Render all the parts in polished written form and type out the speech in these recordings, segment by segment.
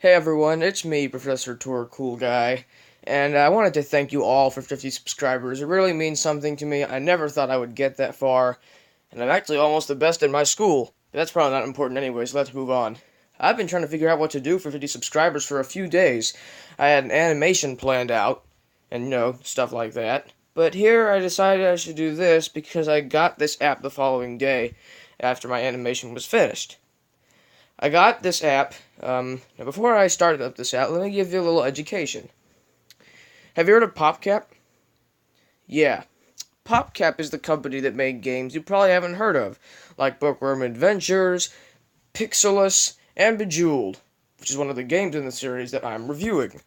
Hey everyone, it's me, Professor Tour Cool Guy, and I wanted to thank you all for 50 subscribers. It really means something to me. I never thought I would get that far, and I'm actually almost the best in my school. But that's probably not important anyway, so let's move on. I've been trying to figure out what to do for 50 subscribers for a few days. I had an animation planned out, and stuff like that. But here I decided I should do this because I got this app the following day after my animation was finished. I got this app. Now before I started up this app, let me give you a little education. Have you heard of PopCap? Yeah. PopCap is the company that made games you probably haven't heard of, like Bookworm Adventures, Pixelus, and Bejeweled, which is one of the games in the series that I'm reviewing.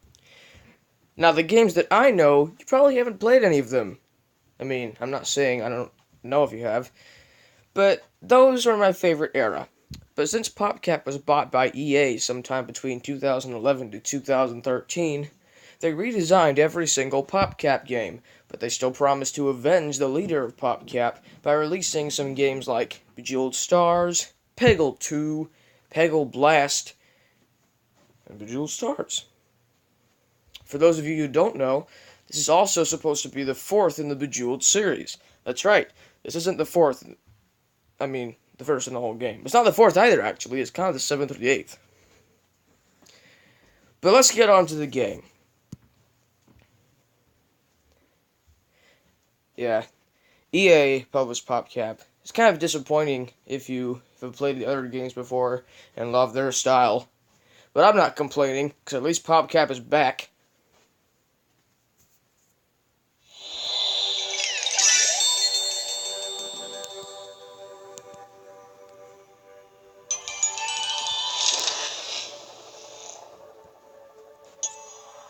Now, the games that I know, you probably haven't played any of them. I mean, I'm not saying I don't know if you have, but those are my favorite era. But since PopCap was bought by EA sometime between 2011 to 2013, they redesigned every single PopCap game, but they still promised to avenge the leader of PopCap by releasing some games like Bejeweled Stars, Peggle 2, Peggle Blast, and Bejeweled Stars. For those of you who don't know, this is also supposed to be the fourth in the Bejeweled series. That's right, this isn't the fourth, the first in the whole game. It's not the fourth either, actually. It's kind of the seventh or the eighth. But let's get on to the game. Yeah, EA published PopCap. It's kind of disappointing if you have played the other games before and love their style. But I'm not complaining, because at least PopCap is back.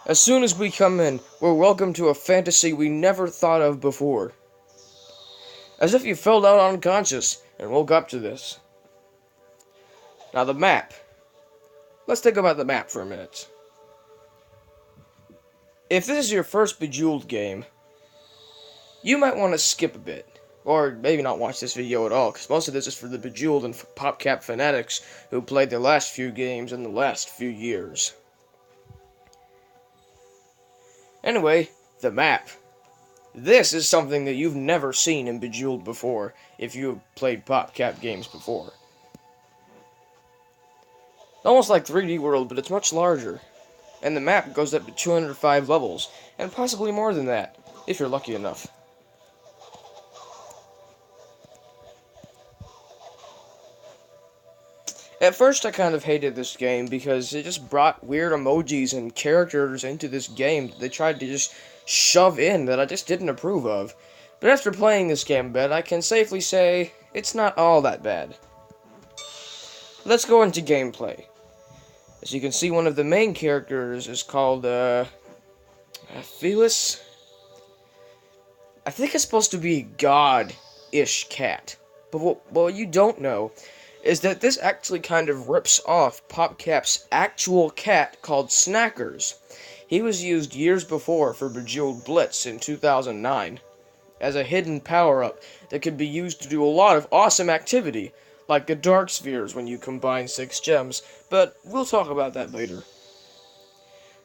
As soon as we come in, we're welcome to a fantasy we never thought of before. As if you fell down unconscious and woke up to this. Now the map. Let's think about the map for a minute. If this is your first Bejeweled game, you might want to skip a bit. Or maybe not watch this video at all, because most of this is for the Bejeweled and PopCap fanatics who played the last few games in the last few years. Anyway, the map. This is something that you've never seen in Bejeweled before, if you've played PopCap games before. Almost like 3D World, but it's much larger. And the map goes up to 205 levels, and possibly more than that, if you're lucky enough. At first I kind of hated this game because it just brought weird emojis and characters into this game that they tried to just shove in that I just didn't approve of. But after playing this game a bit, I can safely say it's not all that bad. Let's go into gameplay. As you can see, one of the main characters is called, Felis? I think it's supposed to be God-ish cat. But what you don't know is that this actually kind of rips off PopCap's actual cat called Snackers. He was used years before for Bejeweled Blitz in 2009 as a hidden power-up that could be used to do a lot of awesome activity, like the Dark Spheres when you combine 6 gems, but we'll talk about that later.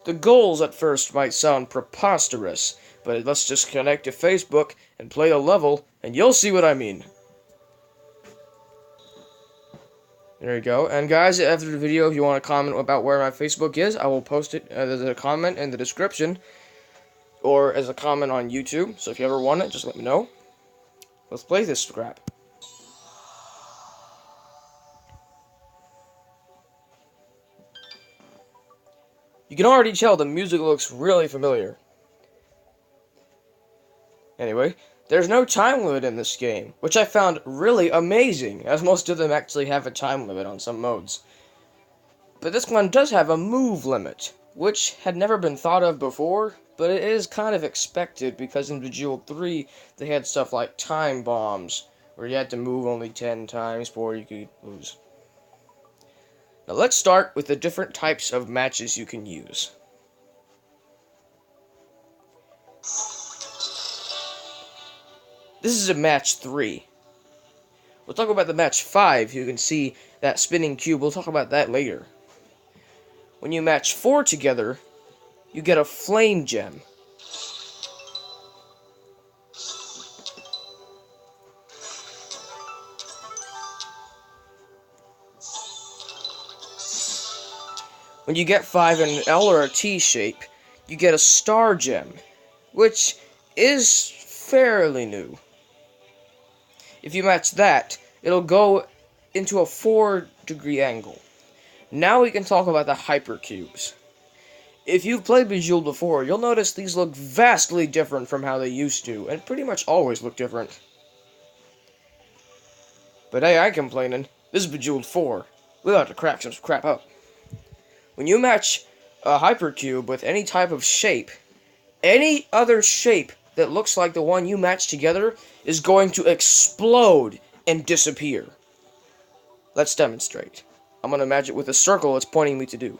The goals at first might sound preposterous, but let's just connect to Facebook and play the level, and you'll see what I mean. There you go. And guys, after the video, if you want to comment about where my Facebook is, I will post it as a comment in the description, or as a comment on YouTube. So if you ever want it, just let me know. Let's play this crap. You can already tell the music looks really familiar. Anyway, there's no time limit in this game, which I found really amazing, as most of them actually have a time limit on some modes. But this one does have a move limit, which had never been thought of before, but it is kind of expected because in Bejeweled 3, they had stuff like time bombs, where you had to move only 10 times before you could lose. Now let's start with the different types of matches you can use. This is a match 3. We'll talk about the match 5. You can see that spinning cube. We'll talk about that later. When you match 4 together, you get a flame gem. When you get 5 in an L or a T shape, you get a star gem, which is fairly new. If you match that, it'll go into a 4-degree angle. Now we can talk about the hypercubes. If you've played Bejeweled before, you'll notice these look vastly different from how they used to, and pretty much always look different. But hey, I ain't complaining. This is Bejeweled 4. We're about to crack some crap up. When you match a hypercube with any type of shape, any other shape that looks like the one you match together is going to explode and disappear. Let's demonstrate. I'm going to match it with a circle it's pointing me to do.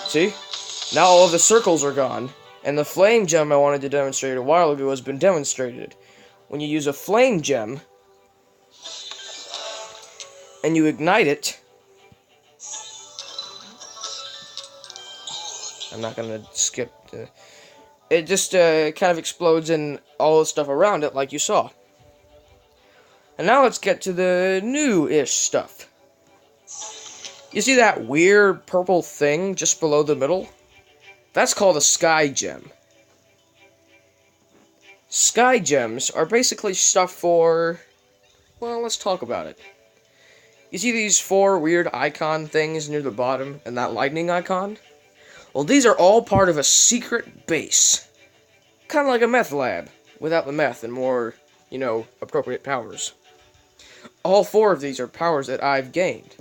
See? Now all of the circles are gone, and the flame gem I wanted to demonstrate a while ago has been demonstrated. When you use a flame gem, and you ignite it, I'm not going to skip the... It just kind of explodes in all the stuff around it like you saw. And now let's get to the new-ish stuff. You see that weird purple thing just below the middle? That's called a sky gem. Sky gems are basically stuff for... Well, let's talk about it. You see these 4 weird icon things near the bottom and that lightning icon? Well, these are all part of a secret base. Kind of like a meth lab, without the meth and more, appropriate powers. All 4 of these are powers that I've gained.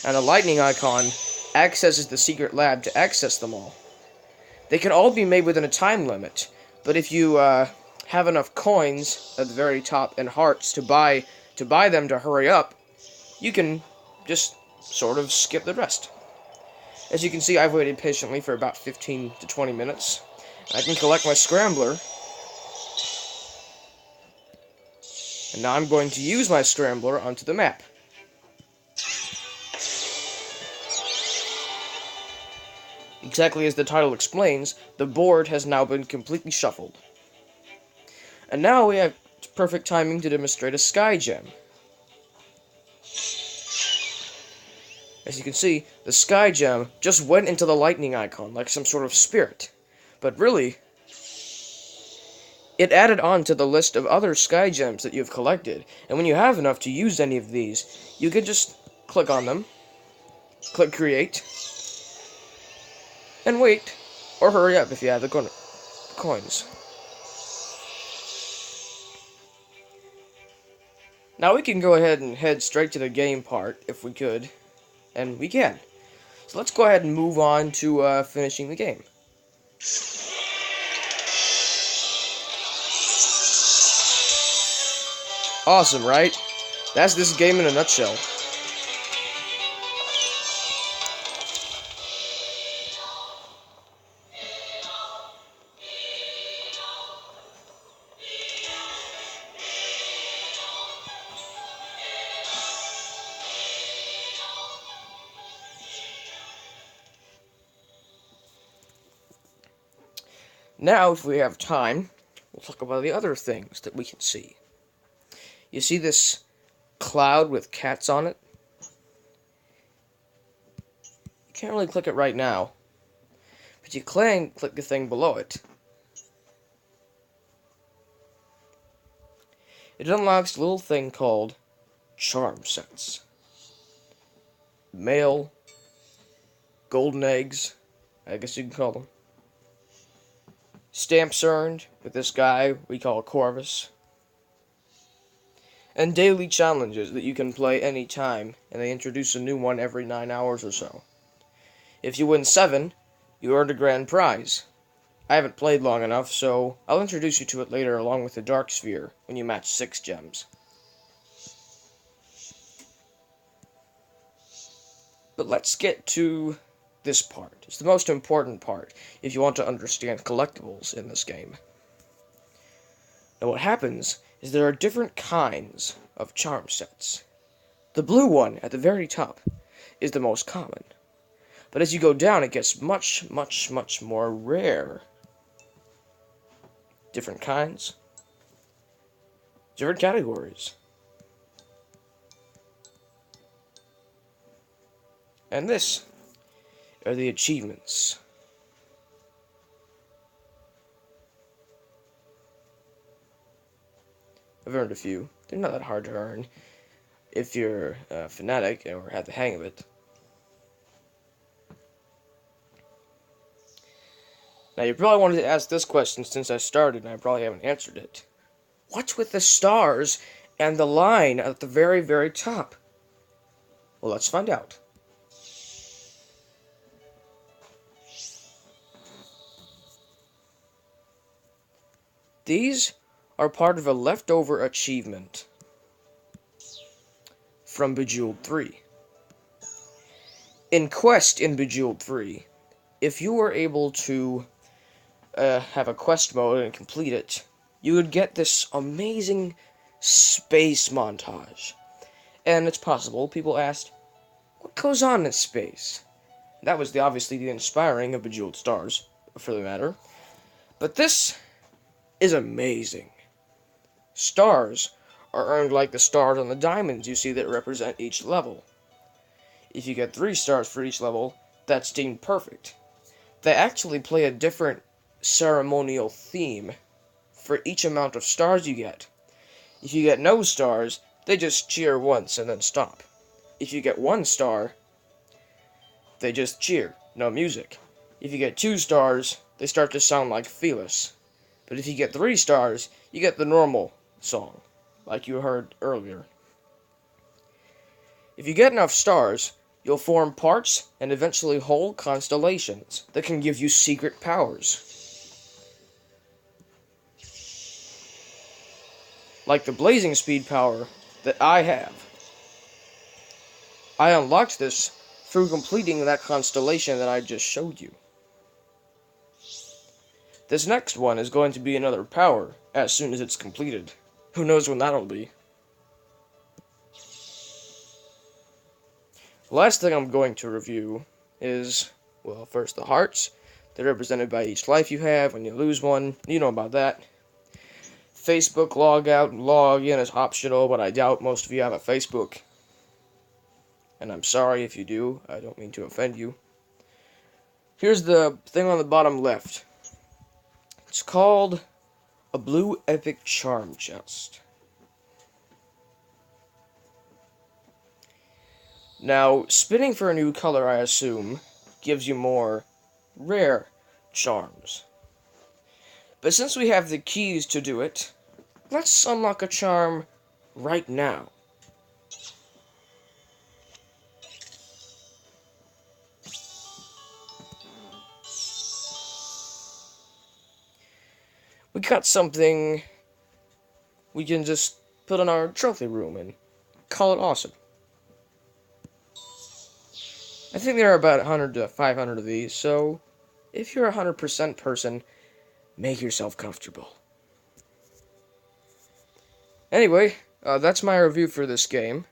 And a lightning icon accesses the secret lab to access them all. They can all be made within a time limit, but if you have enough coins at the very top and hearts to buy them to hurry up, you can just sort of skip the rest. As you can see, I've waited patiently for about 15 to 20 minutes. I can collect my scrambler. And now I'm going to use my scrambler onto the map. Exactly as the title explains, the board has now been completely shuffled. And now we have perfect timing to demonstrate a sky gem. As you can see, the sky gem just went into the lightning icon like some sort of spirit. But really, it added on to the list of other sky gems that you've collected. And when you have enough to use any of these, you can just click on them, click create, and wait, or hurry up if you have the coins. Now we can go ahead and head straight to the game part, if we could. And we can. So let's go ahead and move on to finishing the game. Awesome, right? That's this game in a nutshell. Now, if we have time, we'll talk about the other things that we can see. You see this cloud with cats on it? You can't really click it right now, but you can click the thing below it. It unlocks a little thing called charm sets. Male, golden eggs, I guess you can call them. Stamps earned with this guy we call Corvus. And daily challenges that you can play anytime, and they introduce a new one every 9 hours or so. If you win 7, you earn a grand prize. I haven't played long enough, so I'll introduce you to it later along with the Dark Sphere when you match 6 gems. But let's get to this part. It's the most important part if you want to understand collectibles in this game. Now what happens is there are different kinds of charm sets. The blue one at the very top is the most common. But as you go down, it gets much, much, much more rare. Different kinds. Different categories. And this are the achievements. I've earned a few. They're not that hard to earn if you're a fanatic or have the hang of it. Now, you probably wanted to ask this question since I started, and I probably haven't answered it. What's with the stars and the line at the very, very top? Well, let's find out. These are part of a leftover achievement from Bejeweled 3. In Quest in Bejeweled 3, if you were able to have a quest mode and complete it, you would get this amazing space montage. And it's possible people asked, what goes on in space? That was obviously the inspiring of Bejeweled Stars, for the matter. But this is amazing. Stars are earned like the stars on the diamonds you see that represent each level. If you get 3 stars for each level, that's deemed perfect. They actually play a different ceremonial theme for each amount of stars you get. If you get no stars, they just cheer once and then stop. If you get 1 star, they just cheer, no music. If you get 2 stars, they start to sound like Fearless. But if you get 3 stars, you get the normal song, like you heard earlier. If you get enough stars, you'll form parts and eventually whole constellations that can give you secret powers. Like the blazing speed power that I have. I unlocked this through completing that constellation that I just showed you. This next one is going to be another power as soon as it's completed. Who knows when that'll be. The last thing I'm going to review is, well, first the hearts. They're represented by each life you have when you lose one. You know about that. Facebook log out and log in is optional, but I doubt most of you have a Facebook. And I'm sorry if you do. I don't mean to offend you. Here's the thing on the bottom left. It's called a blue epic charm chest. Now, spinning for a new color, I assume, gives you more rare charms. But since we have the keys to do it, let's unlock a charm right now. We got something we can just put in our trophy room and call it awesome. I think there are about 100 to 500 of these, so if you're a 100% person, make yourself comfortable. Anyway, that's my review for this game.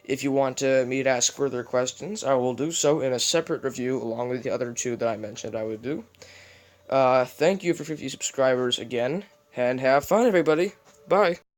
If you want me to ask further questions, I will do so in a separate review along with the other 2 that I mentioned I would do. Thank you for 50 subscribers again, and have fun, everybody. Bye.